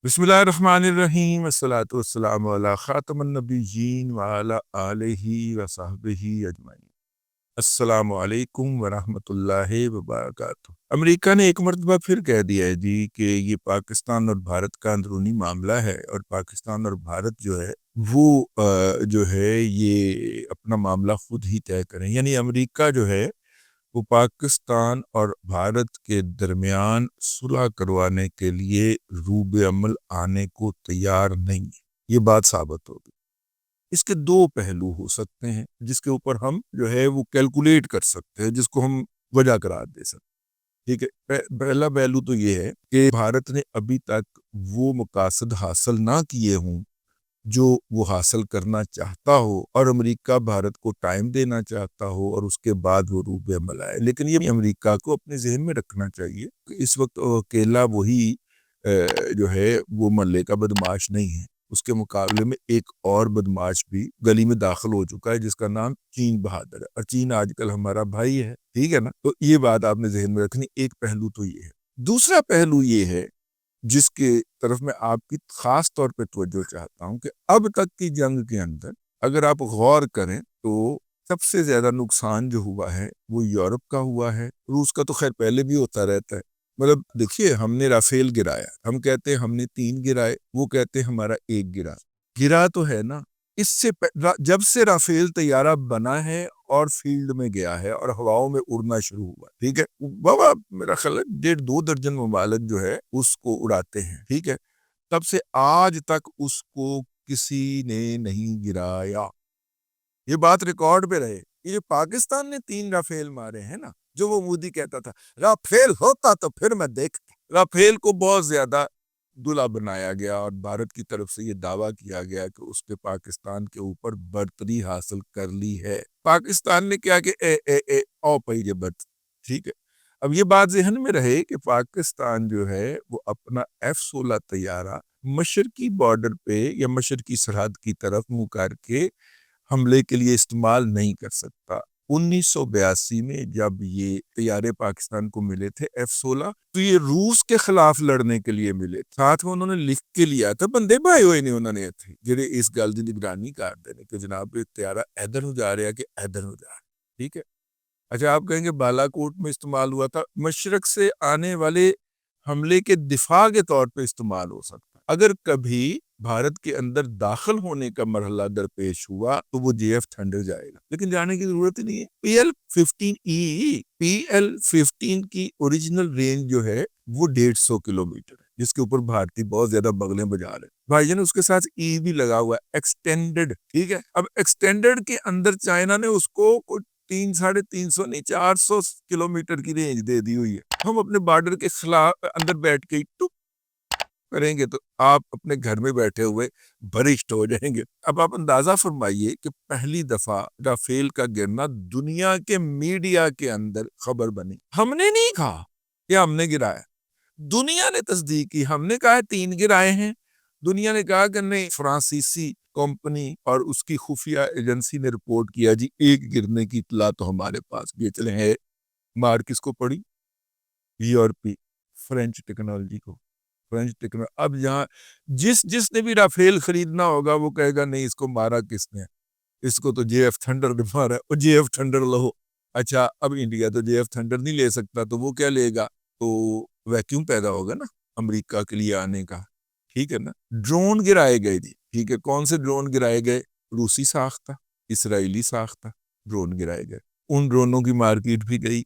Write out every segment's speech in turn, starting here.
بسم اللہ الرحمن الرحیم، والصلاة والسلام علی خاتم النبیین وعلی آلہ وصحبہ اجمعین۔ السلام علیکم ورحمۃ اللہ وبرکاتہ۔ امریکہ نے ایک مرتبہ پھر کہہ دیا ہے جی کہ یہ پاکستان اور بھارت کا اندرونی معاملہ ہے، اور پاکستان اور بھارت جو ہے وہ جو ہے یہ اپنا معاملہ خود ہی طے کریں۔ یعنی امریکہ جو ہے وہ پاکستان اور بھارت کے درمیان صلح کروانے کے لیے روب عمل آنے کو تیار نہیں ہے۔ یہ بات ثابت ہوگی۔ اس کے دو پہلو ہو سکتے ہیں جس کے اوپر ہم جو ہے وہ کیلکولیٹ کر سکتے ہیں، جس کو ہم وجہ قرار دے سکتے ہیں۔ ٹھیک ہے، پہلا پہلو تو یہ ہے کہ بھارت نے ابھی تک وہ مقاصد حاصل نہ کیے ہوں جو وہ حاصل کرنا چاہتا ہو، اور امریکہ بھارت کو ٹائم دینا چاہتا ہو، اور اس کے بعد وہ روب عمل آئے۔ لیکن یہ امریکہ کو اپنے ذہن میں رکھنا چاہیے کہ اس وقت اکیلا وہی جو ہے وہ محلے کا بدماش نہیں ہے۔ اس کے مقابلے میں ایک اور بدماش بھی گلی میں داخل ہو چکا ہے جس کا نام چین بہادر ہے، اور چین آج کل ہمارا بھائی ہے۔ ٹھیک ہے نا، تو یہ بات آپ نے ذہن میں رکھنی۔ ایک پہلو تو یہ ہے۔ دوسرا پہلو یہ ہے جس کے طرف میں آپ کی خاص طور پہ توجہ چاہتا ہوں، کہ اب تک کی جنگ کے اندر اگر آپ غور کریں تو سب سے زیادہ نقصان جو ہوا ہے وہ یورپ کا ہوا ہے۔ روس کا تو خیر پہلے بھی ہوتا رہتا ہے۔ مطلب دیکھیے، ہم نے رافیل گرایا، ہم کہتے ہیں ہم نے 3 گرائے، وہ کہتے ہیں ہمارا 1 گرا تو ہے نا۔ اس سے جب سے رافیل طیارہ بنا ہے اور فیلڈ میں گیا ہے اور ہواؤں میں اڑنا شروع ہوا، ٹھیک ہے، بابا میرا خیال ہے 1.5-2 درجن ممالک جو ہے اس کو اڑاتے ہیں، ٹھیک ہے، تب سے آج تک اس کو کسی نے نہیں گرایا۔ یہ بات ریکارڈ پہ رہے۔ یہ جو پاکستان نے 3 رافیل مارے ہیں نا، جو وہ مودی کہتا تھا رافیل ہوتا تو پھر میں دیکھتا، رافیل کو بہت زیادہ دلہا بنایا گیا، اور بھارت کی طرف سے یہ دعویٰ کیا گیا کہ اس نے پاکستان کے اوپر برتری حاصل کر لی ہے۔ پاکستان نے کیا کہ او پئی یہ برت، ٹھیک ہے۔ اب یہ بات ذہن میں رہے کہ پاکستان جو ہے وہ اپنا F-16 طیارہ مشرقی بارڈر پہ یا مشرقی سرحد کی طرف منہ کر کے حملے کے لیے استعمال نہیں کر سکتا۔ 1982 میں جب یہ طیارے پاکستان کو ملے تھے F-16، تو یہ روس کے خلاف لڑنے کے لیے ملے، ساتھ میں انہوں نے لکھ کے لیا تھا، بندے بھائی ہوئے نہیں انہوں نے تھے جڑے اس گل دی نگرانی کر دے کہ جناب یہ طیارہ ادھر ہو جا رہا کہ ادھر ہو جا رہا، ٹھیک ہے۔ اچھا، آپ کہیں گے بالا کوٹ میں استعمال ہوا تھا، مشرق سے آنے والے حملے کے دفاع کے طور پہ استعمال ہو سکتا ہے۔ اگر کبھی بھارت کے اندر داخل ہونے کا مرحلہ درپیش ہوا تو وہ JF تھنڈر جائے گا، لیکن جانے کی ضرورت ہی نہیں ہے۔ PL-15 کی اوریجنل رینج جو ہے وہ 150 کلومیٹر ہے، جس کے اوپر بھارتی بہت زیادہ بغلیں بجا رہے ہیں بھائی جان۔ اس کے ساتھ بھی لگا ہوا ہے، ایکسٹینڈڈ، ٹھیک ہے۔ اب ایکسٹینڈڈ کے اندر چائنا نے اس کو 300-350 نہیں 400 کلومیٹر کی رینج دے دی ہوئی ہے۔ ہم اپنے بارڈر کے خلاف اندر بیٹھ کے ٹپ کریں گے تو آپ اپنے گھر میں بیٹھے ہوئے بھرشٹ ہو جائیں گے۔ اب آپ اندازہ فرمائیے کہ پہلی دفعہ رافیل کا گرنا دنیا کے میڈیا کے اندر خبر بنی۔ ہم نے نہیں کہا کہ ہم نے گرایا، دنیا نے تصدیق کی۔ ہم نے کہا 3 گرائے ہیں، دنیا نے کہا کہ نہیں، فرانسیسی کمپنی اور اس کی خفیہ ایجنسی نے رپورٹ کیا جی 1 گرنے کی اطلاع تو ہمارے پاس بھی چلے ہیں۔ مار کس کو پڑی؟ یورپی فرینچ ٹیکنالوجی کو، فرینچ ٹیکنالوجی۔ اب یہاں جس نے بھی رافیل خریدنا ہوگا وہ کہے گا نہیں، اس کو مارا کس نے؟ اس کو تو JF تھنڈر نے مارا ہے، اور JF تھنڈر لو۔ اچھا، اب انڈیا تو JF تھنڈر نہیں لے سکتا، تو وہ کیا لے گا؟ تو ویکیوم پیدا ہوگا نا امریکہ کے لیے آنے کا، ٹھیک ہے نا۔ ڈرون گرائے گئے جی، ٹھیک ہے۔ کون سے ڈرون گرائے گئے؟ روسی ساختہ، اسرائیلی ساختہ ڈرون گرائے گئے۔ ان ڈرونوں کی مارکیٹ بھی گئی۔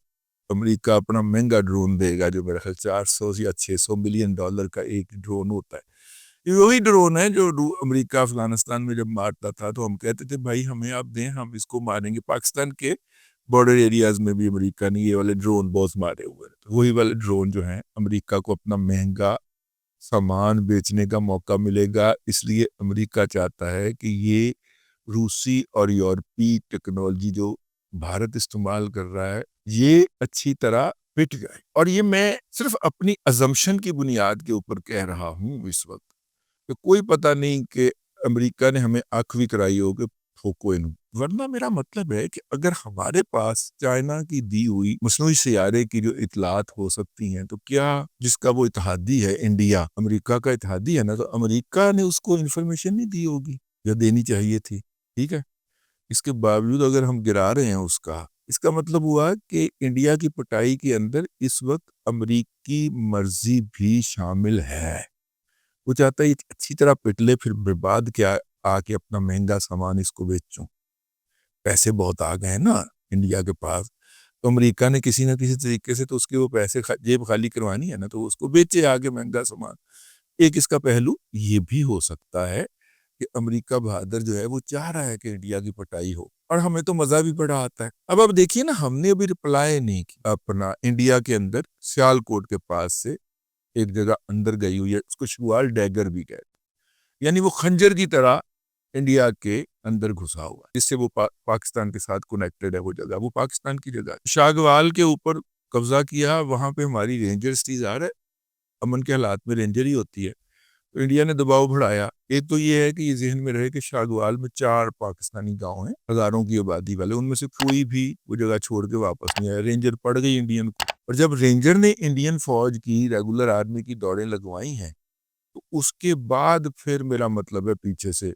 امریکہ اپنا مہنگا ڈرون دے گا جو میرے خیال 400 یا 600 ملین ڈالر کا ایک ڈرون ہوتا ہے۔ یہ وہی ڈرون ہے جو امریکہ افغانستان میں جب مارتا تھا تو ہم کہتے تھے بھائی ہمیں آپ دیں، ہم اس کو ماریں گے۔ پاکستان کے بارڈر ایریاز میں بھی امریکہ نے یہ والے ڈرون بہت مارے ہوئے ہیں۔ وہی والے ڈرون جو ہیں امریکہ کو اپنا مہنگا سامان بیچنے کا موقع ملے گا، اس لیے امریکہ چاہتا ہے کہ یہ روسی اور یورپی ٹیکنالوجی جو بھارت استعمال کر رہا ہے یہ اچھی طرح پٹ جائے۔ اور یہ میں صرف اپنی ازمپشن کی بنیاد کے اوپر کہہ رہا ہوں اس وقت، کہ کوئی پتہ نہیں کہ امریکہ نے ہمیں آنکھ بھی کرائی ہو کہ ہوکوئن، ورنہ میرا مطلب ہے کہ اگر ہمارے پاس چائنا کی دی ہوئی مصنوعی سیارے کی جو اطلاعات ہو سکتی ہیں تو کیا جس کا وہ اتحادی ہے انڈیا امریکہ کا اتحادی ہے نا، تو امریکہ نے اس کو انفارمیشن نہیں دی ہوگی یا دینی چاہیے تھی. ٹھیک ہے، اس کے باوجود اگر ہم گرا رہے ہیں اس کا مطلب ہوا کہ انڈیا کی پٹائی کے اندر اس وقت امریکی مرضی بھی شامل ہے. وہ چاہتا ہے اچھی طرح پٹ لے، پھر برباد کیا آ کے اپنا مہنگا سامان اس کو بیچوں. پیسے بہت آ گئے ہیں نا انڈیا کے پاس، تو امریکہ نے کسی نہ کسی طریقے سے تو اس کے وہ پیسے جیب خالی کروانی ہے نا، تو اس کو بیچے آگے مہنگا سامان. ایک اس کا پہلو یہ بھی ہو سکتا ہے کہ امریکہ بہادر جو ہے وہ چاہ رہا ہے کہ انڈیا کی پٹائی ہو، اور ہمیں تو مزہ بھی بڑا آتا ہے. اب دیکھیے نا، ہم نے ابھی رپلائی نہیں کیا. اپنا انڈیا کے اندر سیال کوٹ کے پاس سے ایک جگہ اندر گئی ہوئی ہے، اس کو شوال ڈیگر بھی کہتے ہیں، یعنی وہ خنجر کی طرح انڈیا کے اندر گھسا ہوا ہے، جس سے وہ پاکستان کے ساتھ کنیکٹڈ ہے. وہ جگہ وہ پاکستان کی جگہ ہے. شاگوال کے اوپر قبضہ کیا، وہاں پہ ہماری رینجر سٹیز آ رہے. امن کے حالات میں رینجر ہی ہوتی ہے، تو انڈیا نے دباؤ بڑھایا. ایک تو یہ ہے کہ یہ ذہن میں رہے کہ شاگوال میں 4 پاکستانی گاؤں ہیں ہزاروں کی آبادی والے، ان میں سے کوئی بھی وہ جگہ چھوڑ کے واپس نہیں آیا. رینجر پڑ گئی انڈین کو، اور جب رینجر نے انڈین فوج کی ریگولر آرمی کی دوڑیں لگوائی ہیں تو اس کے بعد پھر میرا مطلب ہے پیچھے سے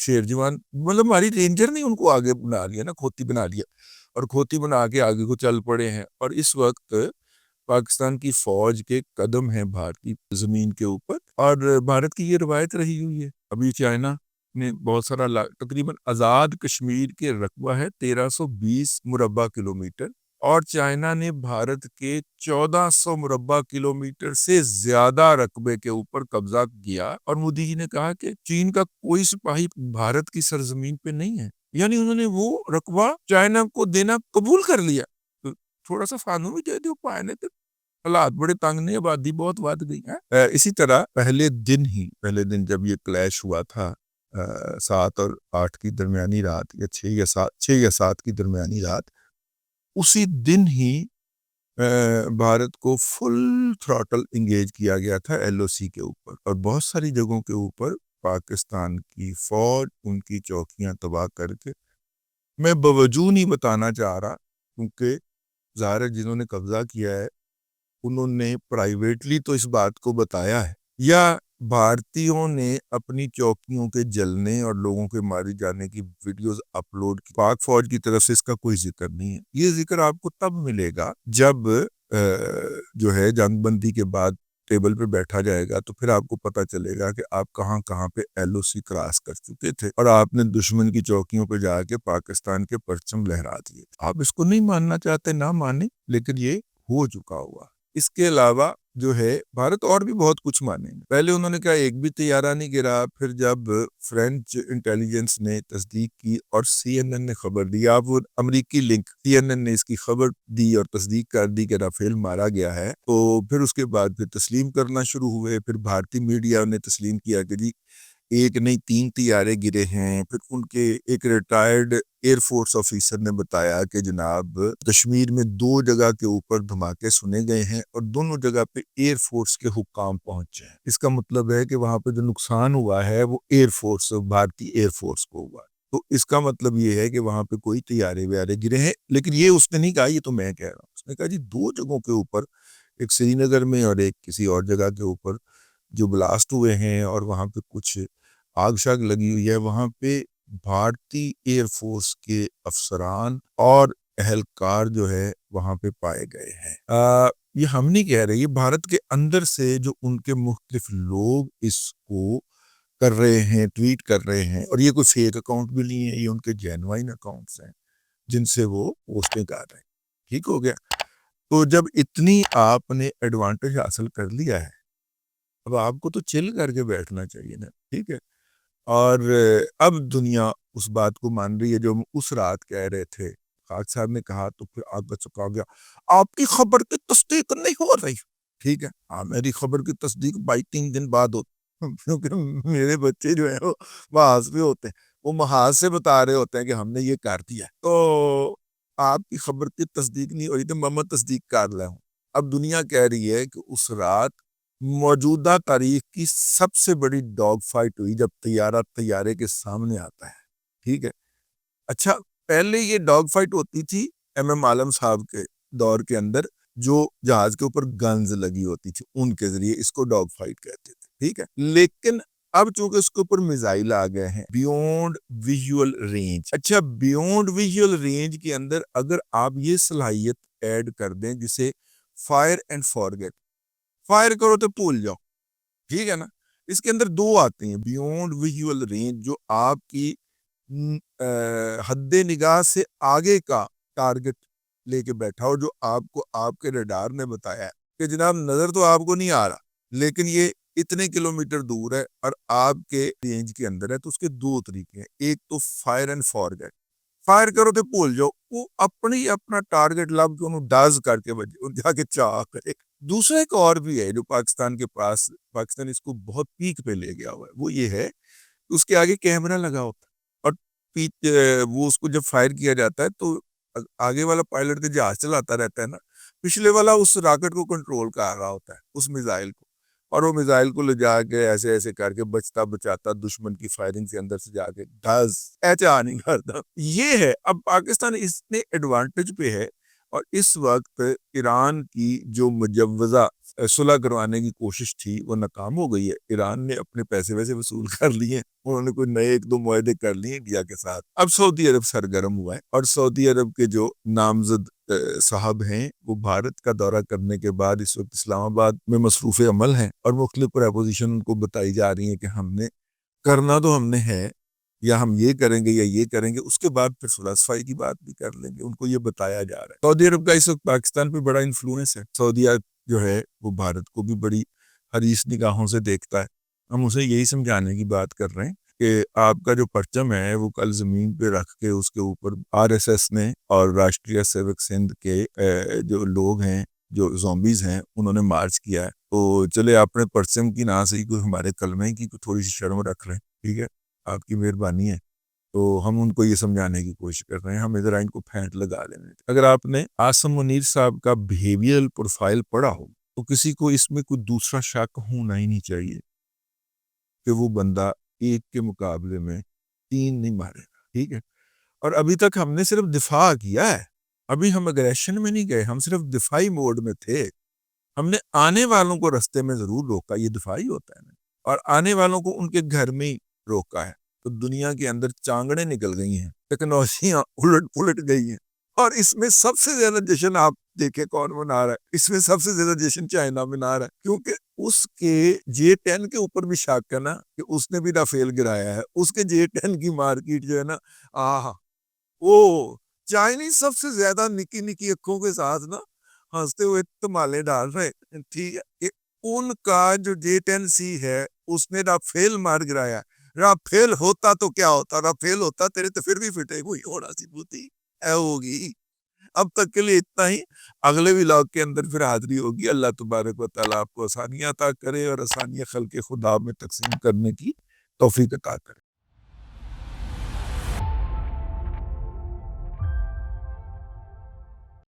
شیر جوان، مطلب ہماری رینجر نے ان کو آگے بنا لیا نا، کھوتی بنا لیا، اور کھوتی بنا کے آگے کو چل پڑے ہیں. اور اس وقت پاکستان کی فوج کے قدم ہیں بھارتی زمین کے اوپر، اور بھارت کی یہ روایت رہی ہوئی ہے. ابھی چائنا نے بہت سارا تقریباً آزاد کشمیر کے رقبہ ہے 1320 مربع کلومیٹر، اور چائنا نے بھارت کے 1400 مربع کلومیٹر سے زیادہ رقبے کے اوپر قبضہ کیا. اور مودی جی نے کہا کہ چین کا کوئی سپاہی بھارت کی سرزمین پہ نہیں ہے، یعنی انہوں نے وہ رقبہ چائنا کو دینا قبول کر لیا. تھوڑا سا فانو بھی دے دو پائے تو حالات بڑے تنگ نہیں، آبادی بہت ود گئی ہے. اسی طرح پہلے دن جب یہ کلیش ہوا تھا 7 اور 8 کی درمیانی رات، یا 6 یا 7 کی درمیانی رات، اسی دن ہی بھارت کو فل تھراٹل انگیج کیا گیا تھا ایل او سی کے اوپر، اور بہت ساری جگہوں کے اوپر پاکستان کی فوج ان کی چوکیاں تباہ کر کے، میں بوجہ نہیں بتانا چاہ رہا کیونکہ ظاہر ہے جنہوں نے قبضہ کیا ہے انہوں نے پرائیویٹلی تو اس بات کو بتایا ہے، یا بھارتیوں نے اپنی چوکیوں کے جلنے اور لوگوں کے مارے جانے کی ویڈیوز اپلوڈ کی. پاک فوج کی طرف سے اس کا کوئی ذکر نہیں ہے. یہ ذکر آپ کو تب ملے گا جب جو ہے جنگ بندی کے بعد ٹیبل پہ بیٹھا جائے گا، تو پھر آپ کو پتا چلے گا کہ آپ کہاں کہاں پہ ایل او سی کراس کر چکے تھے، اور آپ نے دشمن کی چوکیوں پہ جا کے پاکستان کے پرچم لہرا دیے. آپ اس کو نہیں ماننا چاہتے، نہ مانیں، لیکن یہ ہو چکا ہوا. اس کے علاوہ جو ہے بھارت اور بھی بہت کچھ مانے. پہلے انہوں نے کہا ایک بھی طیارہ نہیں گرا، پھر جب فرینچ انٹیلیجنس نے تصدیق کی اور سی این این نے خبر دی، آپ وہ امریکی لنک سی این این نے اس کی خبر دی اور تصدیق کر دی کہ رافیل مارا گیا ہے، تو پھر اس کے بعد پھر تسلیم کرنا شروع ہوئے. پھر بھارتی میڈیا نے تسلیم کیا کہ جی ایک نہیں 3 طیارے گرے ہیں. پھر ان کے ایک ریٹائرڈ ایئر فورس آفیسر نے بتایا کہ جناب کشمیر میں 2 جگہ کے اوپر دھماکے سنے گئے ہیں اور دونوں جگہ پہ ایئر فورس کے حکام پہنچے ہیں. اس کا مطلب ہے کہ وہاں پہ جو نقصان ہوا ہے وہ ایئر فورس، بھارتی ایئر فورس کو ہوا. تو اس کا مطلب یہ ہے کہ وہاں پہ کوئی طیارے ویارے گرے ہیں. لیکن یہ اس نے نہیں کہا، یہ تو میں کہہ رہا ہوں. اس نے کہا جی 2 جگہوں کے اوپر، ایک سری نگر میں اور ایک کسی اور جگہ کے اوپر جو بلاسٹ ہوئے ہیں اور وہاں پہ کچھ آگ شاگ لگی ہوئی ہے، وہاں پہ بھارتی ایئر فورس کے افسران اور اہلکار جو ہے وہاں پہ پائے گئے ہیں. یہ ہم نہیں کہہ رہے، یہ بھارت کے اندر سے جو ان کے مختلف لوگ اس کو کر رہے ہیں، ٹویٹ کر رہے ہیں، اور یہ کوئی فیک اکاؤنٹ بھی نہیں ہے، یہ ان کے جینوائن اکاؤنٹس ہیں جن سے وہ پوسٹیں کر رہے ہیں. ٹھیک ہو گیا. تو جب اتنی آپ نے ایڈوانٹیج حاصل کر لیا ہے، اب آپ کو تو چل کر کے بیٹھنا چاہیے نا. ٹھیک ہے. اور اب دنیا اس بات کو مان رہی ہے جو ہم اس رات کہہ رہے تھے. خاک صاحب نے کہا تو پھر آگے چکا گیا، آپ کی خبر کی تصدیق نہیں ہو رہی. ٹھیک ہے، میری خبر کی تصدیق 22-3 دن بعد ہوتی، کیونکہ میرے بچے جو ہیں وہ محاذ پہ ہوتے ہیں، وہ محاذ سے بتا رہے ہوتے ہیں کہ ہم نے یہ کر دیا. تو آپ کی خبر کی تصدیق نہیں ہو رہی تو میں تصدیق کر رہا ہوں. اب دنیا کہہ رہی ہے کہ اس رات موجودہ تاریخ کی سب سے بڑی ڈاگ فائٹ ہوئی جب طیارہ طیارے کے سامنے آتا ہے. ٹھیک ہے. اچھا پہلے یہ ڈاگ فائٹ ہوتی تھی ایم ایم عالم صاحب کے دور کے اندر, جو جہاز کے اوپر گنز لگی ہوتی تھی ان کے ذریعے, اس کو ڈاگ فائٹ کہتے تھے, ٹھیک ہے. لیکن اب چونکہ اس کے اوپر میزائل آ گئے ہیں بیونڈ ویژول رینج. اچھا بیونڈ ویژول رینج کے اندر اگر آپ یہ صلاحیت ایڈ کر دیں جسے فائر اینڈ فارگیٹ, فائر کرو تو بھول جاؤ, ٹھیک ہے نا. اس کے اندر دو آتے ہیں, بیونڈ ویژول رینج جو آپ کی حد نگاہ سے آگے کا ٹارگٹ لے کے بیٹھا ہو, جو آپ کو آپ کے ریڈار نے بتایا ہے کہ جناب نظر تو آپ کو نہیں آ رہا لیکن یہ اتنے کلومیٹر دور ہے اور آپ کے رینج کے اندر ہے. تو اس کے دو طریقے ہیں, ایک تو فائر اینڈ فارگیٹ, فائر کرو تو بھول جاؤ, وہ اپنا ٹارگٹ لب کے انہوں ڈاز کر کے بجے جا کے چاہ کرے. دوسرا ایک اور بھی ہے جو پاکستان کے پاس, پاکستان اس کو بہت پیک پہ لے گیا ہوا ہے, وہ یہ ہے اس کے آگے کیمرہ لگا ہوتا ہے اور وہ اس کو جب فائر کیا جاتا ہے تو آگے والا پائلٹ کے جہاز چلاتا رہتا ہے نا, پچھلے والا اس راکٹ کو کنٹرول کر رہا ہوتا ہے اس میزائل کو, اور وہ میزائل کو لے جا کے ایسے ایسے کر کے بچتا بچاتا دشمن کی فائرنگ سے اندر سے جا کے ڈز ایچا نہیں کرتا. یہ ہے اب پاکستان اس نے ایڈوانٹیج پہ ہے, اور اس وقت ایران کی جو مجوزہ صلح کروانے کی کوشش تھی وہ ناکام ہو گئی ہے. ایران نے اپنے پیسے ویسے وصول کر لیے, انہوں نے کوئی نئے ایک دو معاہدے کر لیے انڈیا کے ساتھ. اب سعودی عرب سرگرم ہوا ہے, اور سعودی عرب کے جو نامزد صاحب ہیں وہ بھارت کا دورہ کرنے کے بعد اس وقت اسلام آباد میں مصروف عمل ہیں, اور مختلف پریپوزیشن ان کو بتائی جا رہی ہیں کہ ہم نے کرنا تو ہم نے ہے, یا ہم یہ کریں گے یا یہ کریں گے, اس کے بعد پھر صلح صفائی کی بات بھی کر لیں گے. ان کو یہ بتایا جا رہا ہے. سعودی عرب کا اس وقت پاکستان پہ بڑا انفلوئنس ہے. سعودیہ جو ہے وہ بھارت کو بھی بڑی حریص نگاہوں سے دیکھتا ہے. ہم اسے یہی سمجھانے کی بات کر رہے ہیں کہ آپ کا جو پرچم ہے وہ کل زمین پہ رکھ کے اس کے اوپر آر ایس ایس نے اور راشٹریہ سیوک سندھ کے جو لوگ ہیں جو زومبیز ہیں انہوں نے مارچ کیا ہے. تو چلے اپنے پرچم کی نہ سے کوئی ہمارے کلمے کی تھوڑی سی شرم رکھ رہے ہیں, ٹھیک ہے, آپ کی مہربانی ہے. تو ہم ان کو یہ سمجھانے کی کوشش کر رہے ہیں, ہم ادھر ان کو پھینٹ لگا لینے. اگر آپ نے عاصم منیر صاحب کا بیہیویئرل پروفائل پڑھا ہو تو کسی کو اس میں کوئی دوسرا شک ہونا ہی نہیں چاہیے کہ وہ بندہ ایک کے مقابلے میں 3 نہیں مارے گا, ٹھیک ہے. اور ابھی تک ہم نے صرف دفاع کیا ہے, ابھی ہم اگریشن میں نہیں گئے, ہم صرف دفاعی موڈ میں تھے. ہم نے آنے والوں کو رستے میں ضرور روکا, یہ دفاعی ہوتا ہے نا, اور آنے والوں کو ان کے گھر میں ہی روکا ہے. تو دنیا کے اندر چانگڑیں نکل گئی ہیں, ٹیکنالوجیاں الٹ پلٹ گئی ہیں, اور اس میں سب سے زیادہ جشن آپ دیکھیں کون منا رہا ہے, اس میں سب سے زیادہ جشن چائنا منا رہا ہے, کیونکہ اس کے J-10 کے اوپر بھی شک ہے نا کہ اس نے بھی رافیل گرایا ہے. اس کے J-10 کی مارکیٹ جو ہے نا, وہ چائنیز سب سے زیادہ نکی نکی اکھوں کے ساتھ نا ہنستے ہوئے تمالے ڈال رہے, ٹھیک ہے, کہ ان کا جو J-10C ہے اس نے رافیل مار گرایا. رافیل ہوتا تو کیا ہوتا, رافیل ہوتا تیرے تو پھر بھی فٹے کوئی ہونا سی بوتی اے ہوگی. اب تک کے لیے اتنا ہی, اگلے ولاگ کے اندر پھر حاضری ہوگی. اللہ تبارک و تعالیٰ آپ کو آسانیاں عطا کرے اور آسانیاں خلق خدا میں تقسیم کرنے کی توفیق عطا کرے.